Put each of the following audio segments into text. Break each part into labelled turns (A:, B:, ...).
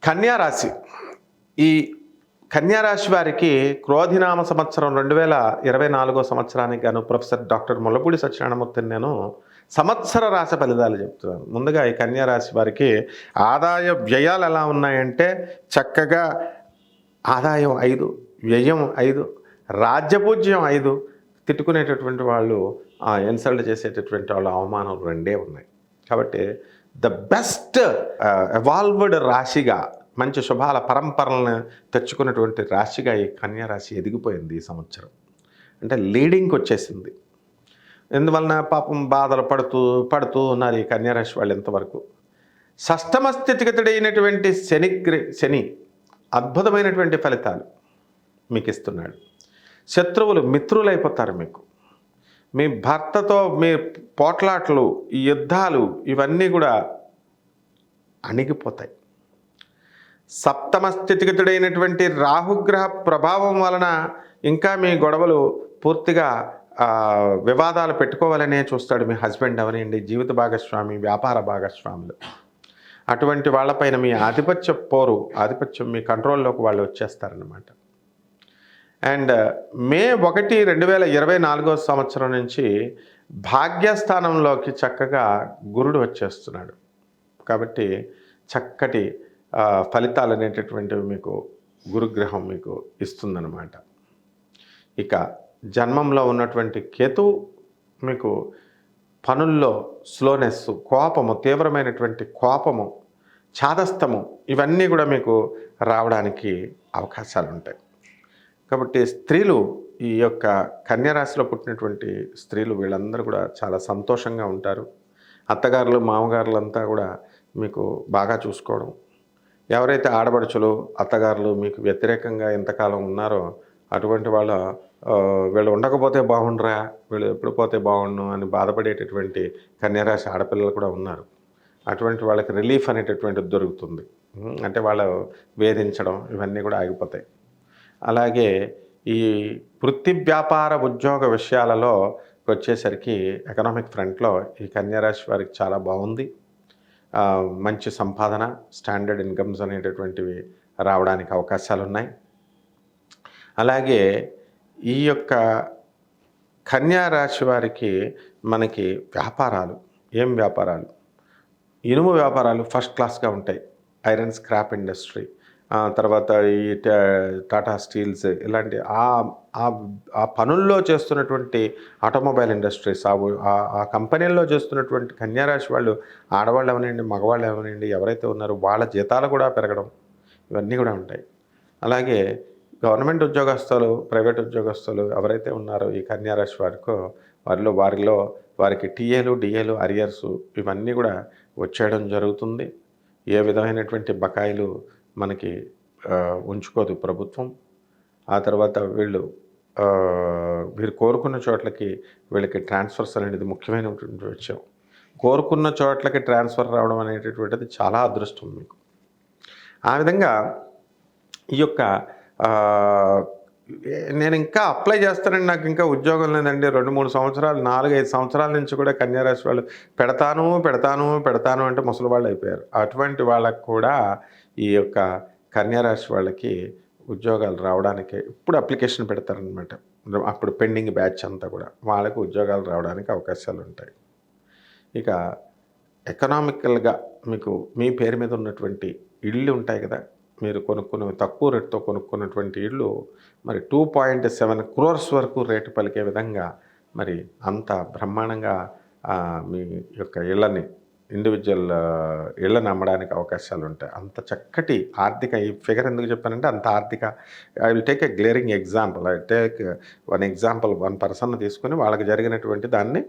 A: కన్యా రాశి. ఈ కన్యా రాశి వారికి క్రోధినామ సంవత్సరం 2024 సంవత్సరానికి గాను ప్రొఫెసర్ డాక్టర్ ముల్లపూడి సత్యనారాయణమూర్తిని నేను సంవత్సర రాశి ఫలితాలు చెప్తున్నాను. ముందుగా ఈ కన్యా రాశి వారికి ఆదాయ వ్యయాలు ఎలా ఉన్నాయంటే చక్కగా ఆదాయం 5, వ్యయం 5, రాజ్యపూజ్యం 5, తిట్టుకునేటటువంటి వాళ్ళు, ఇన్సల్ట్ చేసేటటువంటి వాళ్ళు అవమానం 2 ఉన్నాయి. కాబట్టి ద బెస్ట్ ఎవాల్వ్డ్ రాశిగా, మంచి శుభాల పరంపరలను తెచ్చుకున్నటువంటి రాశిగా ఈ కన్యా రాశి ఎదిగిపోయింది ఈ సంవత్సరం. అంటే లీడింగ్కి వచ్చేసింది. ఎందువలన పాపం బాధలు పడుతూ ఉన్నారు ఈ కన్యా రాశి వాళ్ళు ఇంతవరకు. షష్టమ స్థితిగతుడైనటువంటి శని అద్భుతమైనటువంటి ఫలితాలు మీకు ఇస్తున్నాడు. శత్రువులు మిత్రులైపోతారు మీకు. మీ భర్తతో మీ పోట్లాట్లు, ఈ యుద్ధాలు ఇవన్నీ కూడా అణిగిపోతాయి. సప్తమ స్థితిగతుడైనటువంటి రాహుగ్రహ ప్రభావం వలన ఇంకా మీ గొడవలు పూర్తిగా వివాదాలు పెట్టుకోవాలనే చూస్తాడు మీ హస్బెండ్ అవనండి, జీవిత భాగస్వామి, వ్యాపార భాగస్వాములు. అటువంటి వాళ్ళపైన మీ ఆధిపత్యం మీ కంట్రోల్లోకి వాళ్ళు వచ్చేస్తారన్నమాట. అండ్ మే 1, 2024 సంవత్సరం నుంచి భాగ్యస్థానంలోకి చక్కగా గురుడు వచ్చేస్తున్నాడు. కాబట్టి చక్కటి ఫలితాలు అనేటటువంటివి మీకు గురుగ్రహం మీకు ఇస్తుందన్నమాట. ఇక జన్మంలో ఉన్నటువంటి కేతువు మీకు పనుల్లో స్లోనెస్, కోపము, తీవ్రమైనటువంటి కోపము, చాదస్తము ఇవన్నీ కూడా మీకు రావడానికి అవకాశాలు ఉంటాయి. కాబట్టి స్త్రీలు, ఈ యొక్క కన్యా రాశిలో పుట్టినటువంటి స్త్రీలు వీళ్ళందరూ కూడా చాలా సంతోషంగా ఉంటారు. అత్తగారులు, మామగారులంతా కూడా మీకు బాగా చూసుకోవడం. ఎవరైతే ఆడపడుచులు, అత్తగారులు మీకు వ్యతిరేకంగా ఎంతకాలం ఉన్నారో అటువంటి వీళ్ళు ఉండకపోతే బాగుండరా, వీళ్ళు ఎప్పుడు పోతే బాగుండు అని బాధపడేటటువంటి కన్యారాశి ఆడపిల్లలు కూడా ఉన్నారు. అటువంటి వాళ్ళకి రిలీఫ్ అనేటటువంటిది దొరుకుతుంది. అంటే వాళ్ళు వేధించడం ఇవన్నీ కూడా ఆగిపోతాయి. అలాగే ఈ వృత్తి, వ్యాపార, ఉద్యోగ విషయాలలో వచ్చేసరికి ఎకనామిక్ ఫ్రంట్లో ఈ కన్యారాశి వారికి చాలా బాగుంది. మంచి సంపాదన, స్టాండర్డ్ ఇన్కమ్స్ అనేటటువంటివి రావడానికి అవకాశాలు ఉన్నాయి. అలాగే ఈ యొక్క కన్యా రాశి వారికి మనకి వ్యాపారాలు, ఇనుము వ్యాపారాలు ఫస్ట్ క్లాస్గా ఉంటాయి. ఐరన్ స్క్రాప్ ఇండస్ట్రీ, తర్వాత ఈ టాటా స్టీల్స్, ఇలాంటి ఆ పనుల్లో చేస్తున్నటువంటి ఆటోమొబైల్ ఇండస్ట్రీస్, ఆ కంపెనీల్లో చేస్తున్నటువంటి కన్యా రాశి వాళ్ళు, ఆడవాళ్ళు అవనండి, మగవాళ్ళు అవనండి, ఎవరైతే ఉన్నారో వాళ్ళ జీతాలు కూడా పెరగడం ఇవన్నీ కూడా ఉంటాయి. అలాగే గవర్నమెంట్ ఉద్యోగస్తులు, ప్రైవేట్ ఉద్యోగస్తులు ఎవరైతే ఉన్నారో ఈ కన్యా రాశి వారిలో వారికి టీఏలు, డిఏలు, అరియర్స్ ఇవన్నీ కూడా వచ్చేయడం జరుగుతుంది. ఏ విధమైనటువంటి బకాయిలు మనకి ఉంచుకోదు ప్రభుత్వం. ఆ తర్వాత వీళ్ళు కోరుకున్న చోట్లకి వీళ్ళకి ట్రాన్స్ఫర్స్ అనేది ముఖ్యమైనటువంటి విషయం. కోరుకున్న చోట్లకి ట్రాన్స్ఫర్ రావడం అనేటటువంటిది చాలా అదృష్టం మీకు. ఆ విధంగా ఈ యొక్క నేను ఇంకా అప్లై చేస్తానండి, నాకు ఇంకా ఉద్యోగం లేదండి, 2-3 సంవత్సరాలు, 4-5 సంవత్సరాల నుంచి కూడా కన్యా రాశి వాళ్ళు పెడతాను అంటే ముసలి వాళ్ళు అయిపోయారు. అటువంటి వాళ్ళకు కూడా ఈ యొక్క కన్యా రాశి వాళ్ళకి ఉద్యోగాలు రావడానికి ఇప్పుడు అప్లికేషన్ పెడతారనమాట. అప్పుడు పెండింగ్ బ్యాచ్ అంతా కూడా వాళ్ళకి ఉద్యోగాలు రావడానికి అవకాశాలు ఉంటాయి. ఇక ఎకనామికల్గా మీకు మీ పేరు మీద ఉన్నటువంటి ఇళ్ళు ఉంటాయి కదా, మీరు తక్కువ రేటుతో కొనుక్కున్నటువంటి ఇళ్ళు మరి 2.7 crores వరకు రేటు పలికే విధంగా మరి అంత బ్రహ్మాండంగా మీ యొక్క ఇండివిజువల్ ఇళ్ళని అమ్మడానికి అవకాశాలు ఉంటాయి. అంత చక్కటి ఆర్థిక, ఈ ఫిగర్ ఎందుకు చెప్పానంటే అంత ఆర్థిక, I will take a glaring example. One person తీసుకొని వాళ్ళకి జరిగినటువంటి దాన్ని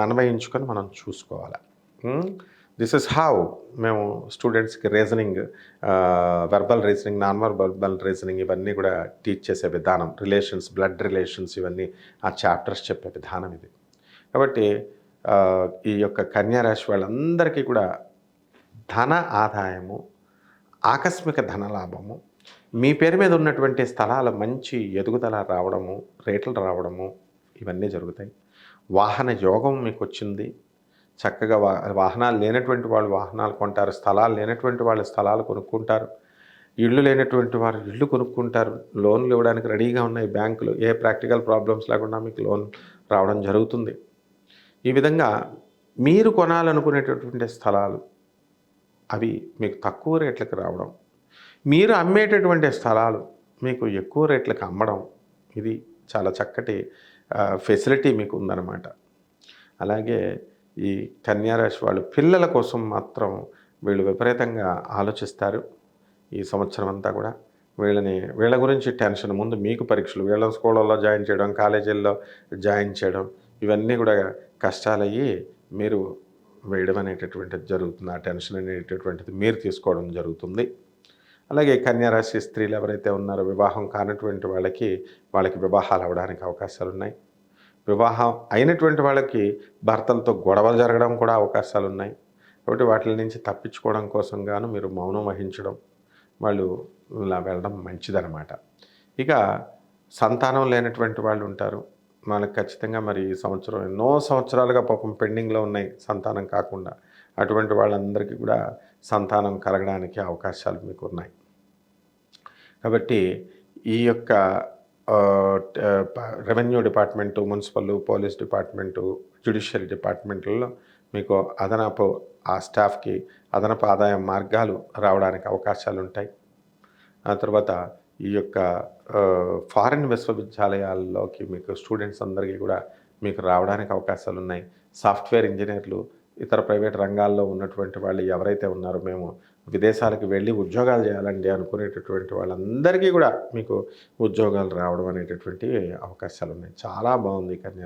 A: అన్వయించుకొని మనం చూసుకోవాలి. దిస్ ఇస్ హౌ మేము స్టూడెంట్స్కి reasoning, verbal reasoning, non verbal reasoning ఇవన్నీ కూడా టీచ్ చేసే విధానం, రిలేషన్స్, బ్లడ్ రిలేషన్స్ ఇవన్నీ ఆ చాప్టర్స్ చెప్పే విధానం ఇది. కాబట్టి ఈ యొక్క కన్యా రాశి వాళ్ళందరికీ కూడా ధన ఆదాయము, ఆకస్మిక ధనలాభము, మీ పేరు మీద ఉన్నటువంటి స్థలాల మంచి ఎదుగుదల రావడము, రేట్లు రావడము ఇవన్నీ జరుగుతాయి. వాహన యోగం మీకు వచ్చింది. చక్కగా వాహనాలు లేనటువంటి వాళ్ళు వాహనాలు కొంటారు. స్థలాలు లేనటువంటి వాళ్ళు స్థలాలు కొనుక్కుంటారు. ఇళ్ళు లేనటువంటి వారు ఇళ్ళు కొనుక్కుంటారు. లోన్‌లు ఇవ్వడానికి రెడీగా ఉన్నాయి బ్యాంకులు. ఏ ప్రాక్టికల్ ప్రాబ్లమ్స్ లేకుండా మీకు లోన్ రావడం జరుగుతుంది. ఈ విధంగా మీరు కొనాలనుకునేటటువంటి స్థలాలు అవి మీకు తక్కువ రేట్లకి రావడం, మీరు అమ్మేటటువంటి స్థలాలు మీకు ఎక్కువ రేట్లకి అమ్మడం, ఇది చాలా చక్కటి ఫెసిలిటీ మీకు ఉందన్నమాట. అలాగే ఈ కన్యా రాశి వాళ్ళు పిల్లల కోసం మాత్రం వీళ్ళు విపరీతంగా ఆలోచిస్తారు. ఈ సంవత్సరం అంతా కూడా వీళ్ళ గురించి టెన్షన్. ముందు మీకు పరీక్షలు, వీళ్ళని స్కూళ్ళల్లో జాయిన్ చేయడం, కాలేజీల్లో జాయిన్ చేయడం, ఇవన్నీ కూడా కష్టాలయ్యి మీరు వేయడం అనేటటువంటిది జరుగుతుంది. ఆ టెన్షన్ అనేటటువంటిది మీరు తీసుకోవడం జరుగుతుంది. అలాగే కన్యా రాశి స్త్రీలు ఎవరైతే ఉన్నారో వివాహం కానటువంటి వాళ్ళకి వివాహాలు అవ్వడానికి అవకాశాలున్నాయి. వివాహం అయినటువంటి వాళ్ళకి భర్తలతో గొడవలు జరగడం కూడా అవకాశాలున్నాయి. కాబట్టి వాటి నుంచి తప్పించుకోవడం కోసం గాను మీరు మౌనం వహించడం, వాళ్ళు ఇలా వెళ్ళడం మంచిదనమాట. ఇక సంతానం లేనటువంటి వాళ్ళు ఉంటారు. వాళ్ళకి ఖచ్చితంగా మరి ఈ సంవత్సరం ఎన్నో సంవత్సరాలుగా పాపం పెండింగ్‌లో ఉన్నాయి సంతానం కాకుండా. అటువంటి వాళ్ళందరికీ కూడా సంతానం కలగడానికి అవకాశాలు మీకున్నాయి. కాబట్టి ఈ యొక్క revenue department, municipal, police department, judiciary డిపార్ట్మెంట్లలో మీకు ఆ స్టాఫ్‌కి అదనపు ఆదాయ మార్గాలు రావడానికి అవకాశాలుంటాయి. ఆ తర్వాత ఈ యొక్క ఫారిన్ విశ్వవిద్యాలయాల్లోకి మీకు స్టూడెంట్స్ అందరికీ కూడా మీకు రావడానికి అవకాశాలున్నాయి. సాఫ్ట్‌వేర్ ఇంజినీర్లు, ఇతర ప్రైవేట్ రంగాల్లో ఉన్నటువంటి వాళ్ళు ఎవరైతే ఉన్నారో మేము విదేశాలకు వెళ్ళి ఉద్యోగాలు చేయాలండి అనుకునేటటువంటి వాళ్ళందరికీ కూడా మీకు ఉద్యోగాలు రావడం అనేటటువంటి అవకాశాలున్నాయి. చాలా బాగుంది కన్యా రాశి.